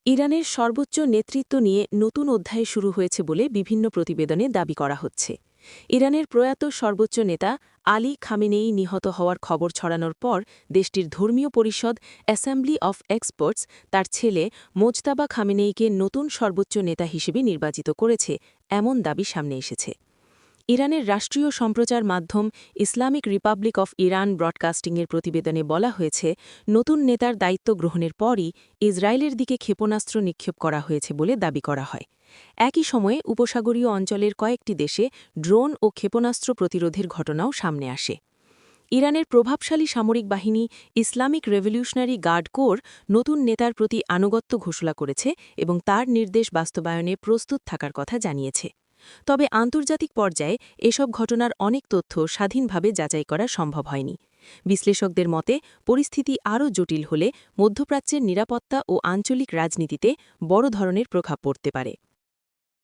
ইরানের সর্বোচ্চ নেতৃত্ব নিয়ে নতুন অধ্যায় শুরু হয়েছে বলে বিভিন্ন প্রতিবেদনে দাবি করা হচ্ছে। ইরানের প্রয়াত সর্বোচ্চ নেতা আলী খামেনেই নিহত হওয়ার খবর ছড়ানোর পর দেশটির ধর্মীয় পরিষদ অ্যাসেম্বলি অফ এক্সপার্টস তার ছেলে মোজতাবা খামেনেইকে নতুন সর্বোচ্চ নেতা হিসেবে নির্বাচিত করেছে, এমন দাবি সামনে এসেছে। ইরানের রাষ্ট্রীয় সম্প্রচার মাধ্যম ইসলামিক রিপাবলিক অফ ইরান ব্রডকাস্টিংয়ের প্রতিবেদনে বলা হয়েছে, নতুন নেতার দায়িত্ব গ্রহণের পরই ইসরায়েলের দিকে ক্ষেপণাস্ত্র নিক্ষেপ করা হয়েছে বলে দাবি করা হয়। একই সময়ে উপসাগরীয় অঞ্চলের কয়েকটি দেশে ড্রোন ও ক্ষেপণাস্ত্র প্রতিরোধের ঘটনাও সামনে আসে। ইরানের প্রভাবশালী সামরিক বাহিনী ইসলামিক রেভলিউশনারি গার্ড কোর নতুন নেতার প্রতি আনুগত্য ঘোষণা করেছে এবং তার নির্দেশ বাস্তবায়নে প্রস্তুত থাকার কথা জানিয়েছে। তবে আন্তর্জাতিক পর্যায়ে এসব ঘটনার অনেক তথ্য স্বাধীনভাবে যাচাই করা সম্ভব হয়নি। বিশ্লেষকদের মতে পরিস্থিতি আরও জটিল হলে মধ্যপ্রাচ্যের নিরাপত্তা ও আঞ্চলিক রাজনীতিতে বড় ধরনের প্রভাব পড়তে পারে।